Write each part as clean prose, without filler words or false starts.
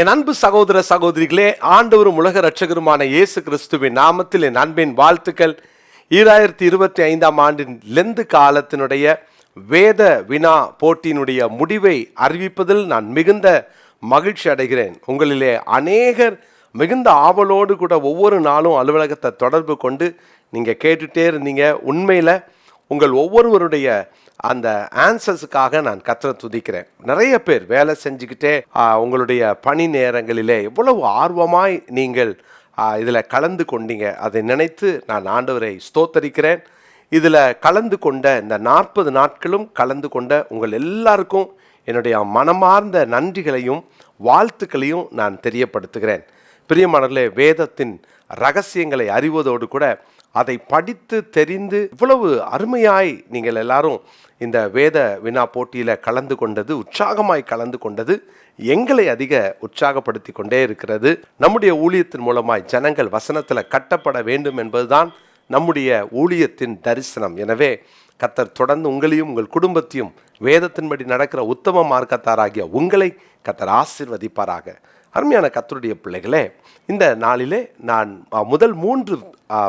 என் அன்பு சகோதர சகோதரிகளே, ஆண்டவரும் உலக இரட்சகருமான இயேசு கிறிஸ்துவின் நாமத்தில் என் அன்பின் வாழ்த்துக்கள். 2025 ஆண்டின் லெந்து காலத்தினுடைய வேத வினா போட்டியினுடைய முடிவை அறிவிப்பதில் நான் மிகுந்த மகிழ்ச்சி அடைகிறேன். உங்களிலே அநேகர் மிகுந்த ஆவலோடு கூட ஒவ்வொரு நாளும் அலுவலகத்தை தொடர்பு கொண்டு நீங்கள் கேட்டுகிட்டே இருந்தீங்க. உண்மையில் உங்கள் ஒவ்வொருவருடைய அந்த ஆன்சர்ஸுக்காக நான் கர்த்தரை துதிக்கிறேன். நிறைய பேர் வேலை செஞ்சுக்கிட்டே உங்களுடைய பணி நேரங்களிலே எவ்வளவு ஆர்வமாய் நீங்கள் இதில் கலந்து கொண்டீங்க. அதை நினைத்து நான் ஆண்டவரை ஸ்தோத்தரிக்கிறேன். இதில் கலந்து கொண்ட இந்த 40 நாட்களும் கலந்து கொண்ட உங்கள் எல்லாருக்கும் என்னுடைய மனமார்ந்த நன்றிகளையும் வாழ்த்துக்களையும் நான் தெரியப்படுத்துகிறேன். பிரியமானவர்களே, வேதத்தின் ரகசியங்களை அறிவதோடு கூட அதை படித்து தெரிந்து இவ்வளவு அருமையாய் நீங்கள் எல்லாரும் இந்த வேத வினா போட்டியில் கலந்து கொண்டது, உற்சாகமாய் கலந்து கொண்டது எங்களை அதிக உற்சாகப்படுத்தி கொண்டே இருக்கிறது. நம்முடைய ஊழியத்தின் மூலமாய் ஜனங்கள் வசனத்தில் கட்டப்பட வேண்டும் என்பதுதான் நம்முடைய ஊழியத்தின் தரிசனம். எனவே கர்த்தர் தொடர்ந்து உங்களையும் உங்கள் குடும்பத்தையும் வேதத்தின்படி நடக்கிற உத்தம மார்க்கத்தாராகிய உங்களை கர்த்தர் ஆசீர்வதிப்பாராக. அருமையான கர்த்தருடைய பிள்ளைகளே, இந்த நாளிலே நான் முதல் 3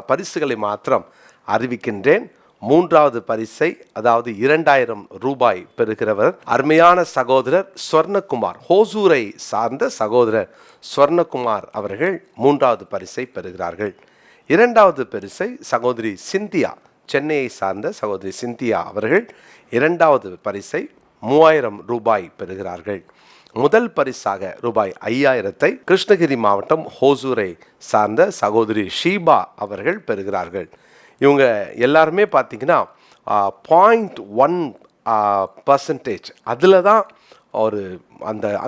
பரிசுகளை மாத்திரம் அறிவிக்கின்றேன். 3வது பரிசை, அதாவது 2000 ரூபாய் பெறுகிறவர் அருமையான சகோதரர் ஸ்வர்ணகுமார், ஹோசூரை சார்ந்த சகோதரர் ஸ்வர்ணகுமார் அவர்கள் 3வது பரிசை பெறுகிறார்கள். 2வது பரிசை சகோதரி சிந்தியா, சென்னையை சார்ந்த சகோதரி சிந்தியா அவர்கள் 2வது பரிசை 3000 ரூபாய் பெறுகிறார்கள். முதல் பரிசாக ரூபாய் 5000 கிருஷ்ணகிரி மாவட்டம் ஹோசூரை சார்ந்த சகோதரி ஷீபா அவர்கள் பெறுகிறார்கள். இவங்க எல்லாருமே பார்த்தீங்கன்னா 0.1% அதில் தான் ஒரு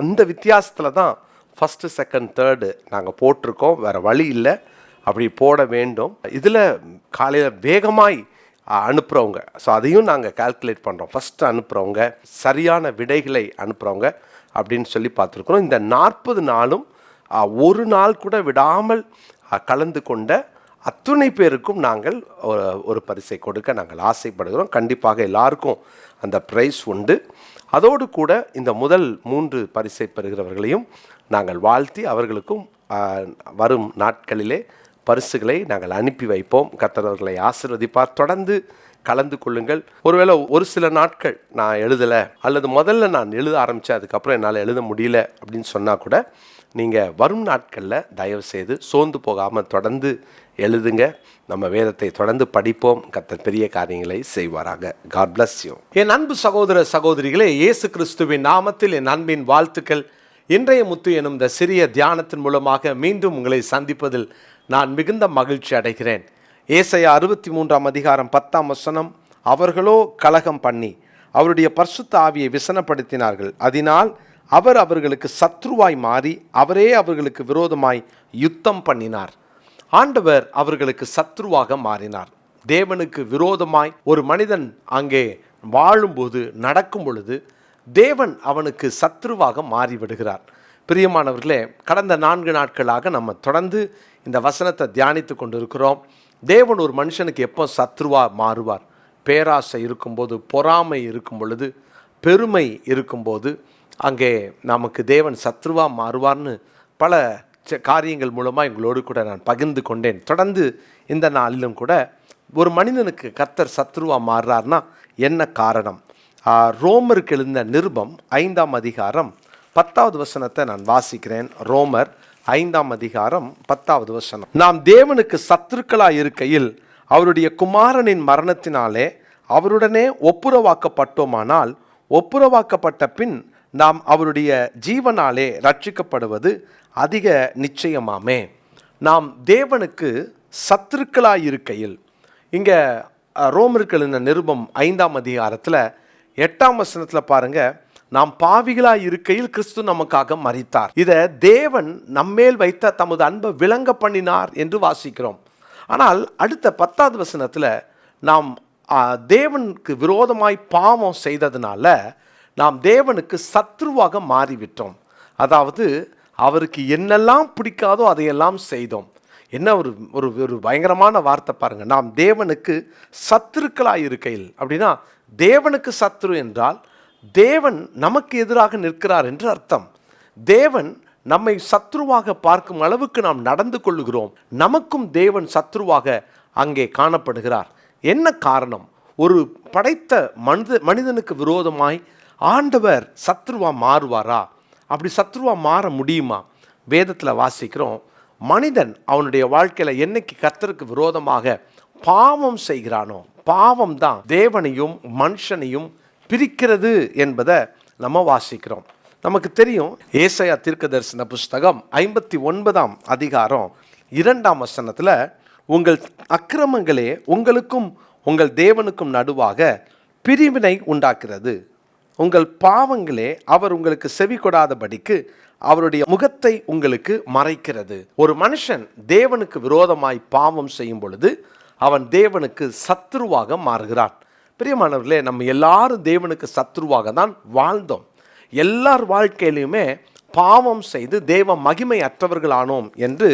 அந்த வித்தியாசத்தில் தான் ஃபஸ்ட்டு, செகண்ட், தேர்டு நாங்கள் போட்டிருக்கோம். வேறு வழி இல்லை, அப்படி போட வேண்டும். இதில் காலையில் வேகமாய் அனுப்புகிறவங்க, ஸோ அதையும் நாங்கள் கால்குலேட் பண்ணுறோம். ஃபஸ்ட்டு அனுப்புகிறவங்க, சரியான விடைகளை அனுப்புகிறவங்க அப்படின்னு சொல்லி பார்த்துருக்குறோம். இந்த 40 நாளும் ஒரு நாள் கூட விடாமல் கலந்து கொண்ட அத்துணை பேருக்கும் நாங்கள் ஒரு பரிசை கொடுக்க நாங்கள் ஆசைப்படுகிறோம். கண்டிப்பாக எல்லாருக்கும் அந்த ப்ரைஸ் உண்டு. அதோடு கூட இந்த முதல் 3 பரிசை பெறுகிறவர்களையும் நாங்கள் வாழ்த்தி அவர்களுக்கும் வரும் நாட்களிலே பரிசுகளை நாங்கள் அனுப்பி வைப்போம். கர்த்தர் அவர்களை ஆசீர்வதிப்பார். தொடர்ந்து கலந்து கொள்ளுங்கள். ஒருவேளை ஒரு சில நாட்கள் நான் எழுதலை, அல்லது முதல்ல நான் எழுத ஆரம்பித்தேன் அதுக்கப்புறம் என்னால் எழுத முடியல அப்படின்னு சொன்னால் கூட நீங்கள் வரும் நாட்களில் தயவு செய்து சோர்ந்து போகாமல் தொடர்ந்து எழுதுங்க. நம்ம வேதத்தை தொடர்ந்து படிப்போம். கர்த்தர் பெரிய காரியங்களை செய்வாராக. God bless you. என் அன்பு சகோதர சகோதரிகளே, இயேசு கிறிஸ்துவின் நாமத்தில் என் அன்பின் வாழ்த்துக்கள். இன்றைய முத்து எனும் இந்த சிறிய தியானத்தின் மூலமாக மீண்டும் உங்களை சந்திப்பதில் நான் மிகுந்த மகிழ்ச்சி அடைகிறேன். ஏசாயா 63 அதிகாரம் 10 அவர்களோ கலகம் பண்ணி அவருடைய பரிசுத்த ஆவியை விசனப்படுத்தினார்கள். அதனால் அவர் அவர்களுக்கு சத்ருவாய் மாறி அவரே அவர்களுக்கு விரோதமாய் யுத்தம் பண்ணினார். ஆண்டவர் அவர்களுக்கு சத்ருவாக மாறினார். தேவனுக்கு விரோதமாய் ஒரு மனிதன் அங்கே வாழும்போது, நடக்கும் பொழுது தேவன் அவனுக்கு சத்ருவாக மாறிவிடுகிறார். பிரியமானவர்களே, கடந்த 4 நாட்களாக நம்ம தொடர்ந்து இந்த வசனத்தை தியானித்து கொண்டிருக்கிறோம். தேவன் ஒரு மனுஷனுக்கு எப்போ சத்ருவாக மாறுவார்? பேராசை இருக்கும்போது, பொறாமை இருக்கும் பொழுது, பெருமை இருக்கும்போது அங்கே நமக்கு தேவன் சத்ருவாக மாறுவார்னு பல காரியங்கள் மூலமாக எங்களோடு கூட நான் பகிர்ந்து கொண்டேன். தொடர்ந்து இந்த நாளிலும் கூட ஒரு மனிதனுக்கு கர்த்தர் சத்ருவாக மாறுறார்னா என்ன காரணம்? ரோமருக்கு எழுந்த நிருபம் 5ஆம் அதிகாரம் 10வது வசனத்தை நான் வாசிக்கிறேன். ரோமர் 5ஆம் அதிகாரம் 10வது வசனம். நாம் தேவனுக்கு சத்துருக்களாய் இருக்கையில் அவருடைய குமாரனின் மரணத்தினாலே அவருடனே ஒப்புரவாக்கப்பட்டோமானால் ஒப்புரவாக்கப்பட்ட பின் நாம் அவருடைய ஜீவனாலே ரட்சிக்கப்படுவது அதிக நிச்சயமாமே. நாம் தேவனுக்கு சத்துருக்களாய் இருக்கையில், இங்கே ரோமருக்கு எழுதின நிருபம் 5ஆம் அதிகாரத்தில் 8ஆம் வசனத்தில் பாருங்கள், நாம் பாவிகளாய் இருக்கையில் கிறிஸ்து நமக்காக மரித்தார். இதை தேவன் நம்மேல் வைத்த தமது அன்பை விளங்க பண்ணினார் என்று வாசிக்கிறோம். ஆனால் அடுத்த 10வது வசனத்தில் நாம் தேவனுக்கு விரோதமாய் பாவம் செய்ததுனால நாம் தேவனுக்கு சத்ருவாக மாறிவிட்டோம். அதாவது அவருக்கு என்னெல்லாம் பிடிக்காதோ அதையெல்லாம் செய்தோம். என்ன ஒரு பயங்கரமான வார்த்தை பாருங்கள். நாம் தேவனுக்கு சத்துருக்களாய் இருக்கையில், அப்படின்னா தேவனுக்கு சத்ரு என்றால் தேவன் நமக்கு எதிராக நிற்கிறார் என்று அர்த்தம். தேவன் நம்மை சத்ருவாக பார்க்கும் அளவுக்கு நாம் நடந்து கொள்ளுகிறோம். நமக்கும் தேவன் சத்ருவாக அங்கே காணப்படுகிறார். என்ன காரணம்? ஒரு படைத்த மனிதனுக்கு விரோதமாய் ஆண்டவர் சத்ருவா மாறுவாரா? அப்படி சத்ருவா மாற முடியுமா? வேதத்தில் வாசிக்கிறோம், மனிதன் அவனுடைய வாழ்க்கையில் என்னைக்கு கர்த்தருக்கு விரோதமாக பாவம் செய்கிறானோ, பாவம் தான் தேவனையும் மனுஷனையும் பிரிக்கிறது என்பதை நம்ம வாசிக்கிறோம். நமக்கு தெரியும், ஏசாயா தீர்க்கதரிசன புஸ்தகம் 59ஆம் அதிகாரம் 2ஆம் வசனத்தில், உங்கள் அக்கிரமங்களே உங்களுக்கும் உங்கள் தேவனுக்கும் நடுவாக பிரிவினை உண்டாக்குறது, உங்கள் பாவங்களே அவர் உங்களுக்கு செவி கொடாதபடிக்கு அவருடைய முகத்தை உங்களுக்கு மறைக்கிறது. ஒரு மனுஷன் தேவனுக்கு விரோதமாய் பாவம் செய்யும் பொழுது அவன் தேவனுக்கு சத்ருவாக மாறுகிறான். பிரியமானவர்களே, நம்ம எல்லாரும் தேவனுக்கு சத்ருவாக தான் வாழ்ந்தோம். எல்லார் வாழ்க்கையிலுமே பாவம் செய்து தேவ மகிமை அற்றவர்களானோம் என்று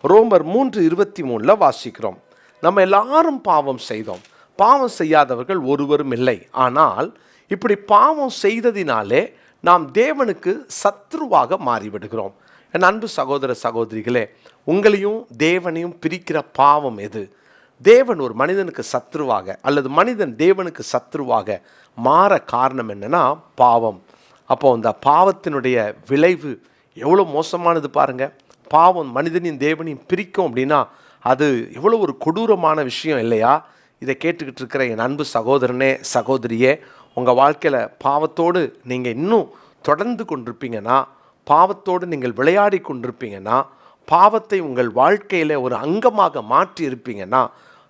ரோமர் 3:23 வாசிக்கிறோம். நம்ம எல்லாரும் பாவம் செய்தோம். பாவம் செய்யாதவர்கள் ஒருவரும் இல்லை. ஆனால் இப்படி பாவம் செய்ததினாலே நாம் தேவனுக்கு சத்ருவாக மாறிவிடுகிறோம். என் அன்பு சகோதர சகோதரிகளே, உங்களையும் தேவனையும் பிரிக்கிற பாவம் எது? தேவன் ஒரு மனிதனுக்கு சத்ருவாக அல்லது மனிதன் தேவனுக்கு சத்ருவாக மாற காரணம் என்னன்னா பாவம். அப்போ அந்த பாவத்தினுடைய விளைவு எவ்வளோ மோசமானது பாருங்க. பாவம் மனிதனையும் தேவனையும் பிரிக்கும் அப்படின்னா அது எவ்வளோ ஒரு கொடூரமான விஷயம் இல்லையா? இதை கேட்டுக்கிட்டு இருக்கிற என் அன்பு சகோதரனே சகோதரியே, உங்கள் வாழ்க்கையில் பாவத்தோடு நீங்கள் இன்னும் தொடர்ந்து கொண்டிருப்பீங்கன்னா, பாவத்தோடு நீங்கள் விளையாடி கொண்டிருப்பீங்கன்னா, பாவத்தை உங்கள் வாழ்க்கையில் ஒரு அங்கமாக மாற்றி இருப்பீங்கன்னா,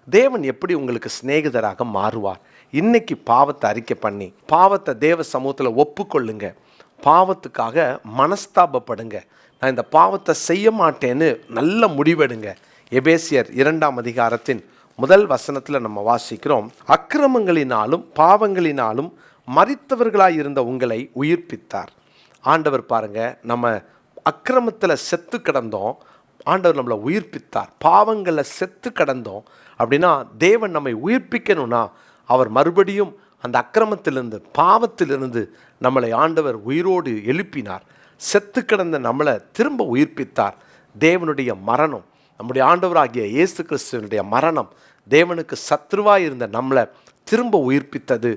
தேவன் எப்படி உங்களுக்கு சிநேகிதராக மாறுவார்? இன்னைக்கு பாவத்தை அறிக்கை பண்ணி பாவத்தை தேவ சமூகத்தில் ஒப்புக்கொள்ளுங்க. பாவத்துக்காக மனஸ்தாபப்படுங்க. நான் இந்த பாவத்தை செய்ய மாட்டேன்னு நல்ல முடிவெடுங்க. எபேசியர் 2ஆம் அதிகாரத்தின் 1 வசனத்தில் நம்ம வாசிக்கிறோம், அக்கிரமங்களினாலும் பாவங்களினாலும் மரித்தவர்களாய் இருந்த உங்களை உயிர்ப்பித்தார். ஆண்டவர் பாருங்க, நம்ம அக்கிரமத்தில் செத்து கிடந்தோம், ஆண்டவர் நம்மளை உயிர்ப்பித்தார். பாவங்களில் செத்து கிடந்தோம் அப்படின்னா தேவன் நம்மை உயிர்ப்பிக்கணும்னா அவர் மறுபடியும் அந்த அக்கிரமத்திலிருந்து பாவத்திலிருந்து நம்மளை ஆண்டவர் உயிரோடு எழுப்பினார். செத்து கிடந்த நம்மளை திரும்ப உயிர்ப்பித்தார். தேவனுடைய மரணம், நம்முடைய ஆண்டவராகிய இயேசு கிறிஸ்துவனுடைய மரணம் தேவனுக்கு சத்ருவாய் இருந்த நம்மளை திரும்ப உயிர்ப்பித்தது,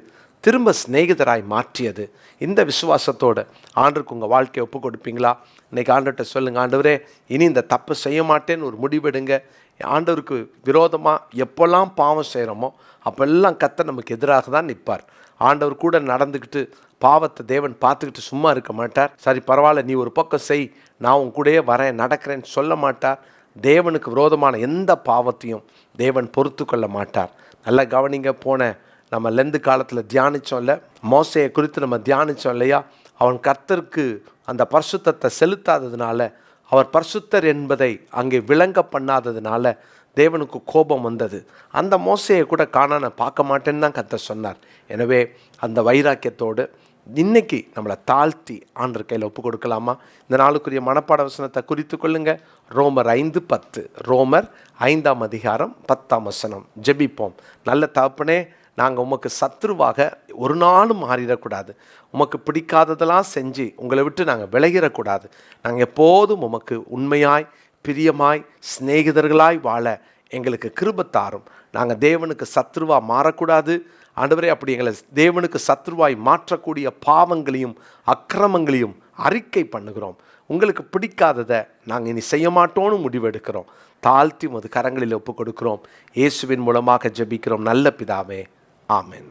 திரும்ப சிநேகிதராய் மாற்றியது. இந்த விசுவாசத்தோடு ஆண்டவருக்கு உங்கள் வாழ்க்கையை ஒப்பு கொடுப்பீங்களா? இன்றைக்கி ஆண்டவர்கிட்ட சொல்லுங்கள், ஆண்டவரே இனி இந்த தப்பு செய்ய மாட்டேன்னு ஒரு முடிவெடுங்க. ஆண்டவருக்கு விரோதமாக எப்போல்லாம் பாவம் செய்கிறோமோ அப்போல்லாம் கர்த்தர் நமக்கு எதிராக தான் நிற்பார். ஆண்டவர் கூட நடந்துக்கிட்டு பாவத்தை தேவன் பார்த்துக்கிட்டு சும்மா இருக்க மாட்டார். சரி பரவாயில்ல, நீ ஒரு பக்கம் செய், நான் உன் கூடயே வரேன் நடக்கிறேன்னு சொல்ல மாட்டார். தேவனுக்கு விரோதமான எந்த பாவத்தையும் தேவன் பொறுத்து கொள்ள மாட்டார். நல்லா கவனிங்க. போன நம்ம லெந்து காலத்தில் தியானித்தோம்ல, மோசையை குறித்து நம்ம தியானித்தோம் இல்லையா? அவன் கர்த்தருக்கு அந்த பரிசுத்தத்தை செலுத்தாததுனால, அவர் பரிசுத்தர் என்பதை அங்கே விளங்க பண்ணாததுனால தேவனுக்கு கோபம் வந்தது. அந்த மோசையை கூட காணான பார்க்க மாட்டேன்னு தான் கர்த்தர் சொன்னார். எனவே அந்த வைராக்கியத்தோடு இன்னைக்கு நம்மளை தாழ்த்தி ஆண்டவர் கையில் ஒப்பு கொடுக்கலாமா? இந்த நாளுக்குரிய மனப்பாட வசனத்தை குறித்து கொள்ளுங்க. ரோமர் 5:10, ரோமர் 5ஆம் அதிகாரம் 10ஆம் வசனம். ஜெபிப்போம். நல்ல தகப்பனே, நாங்கள் உமக்கு சத்ருவாக ஒரு நாளும் மாறிடக்கூடாது. உமக்கு பிடிக்காததெல்லாம் செஞ்சு உங்களை விட்டு நாங்கள் விலகிடக்கூடாது. நாங்கள் எப்போதும் உமக்கு உண்மையாய் பிரியமாய் சிநேகிதர்களாய் வாழ எங்களுக்கு கிருபை தாரும். நாங்கள் தேவனுக்கு சத்ருவாக மாறக்கூடாது. ஆண்டவரே, அப்படி எங்களை தேவனுக்கு சத்ருவாய் மாற்றக்கூடிய பாவங்களையும் அக்கிரமங்களையும் அறிக்கை பண்ணுகிறோம். உங்களுக்கு பிடிக்காததை நாங்கள் இனி செய்ய மாட்டோன்னு முடிவெடுக்கிறோம். தாழ்த்தி உமது கரங்களில் ஒப்பு கொடுக்கிறோம். இயேசுவின் மூலமாக ஜெபிக்கிறோம் நல்ல பிதாவே, ஆமென்.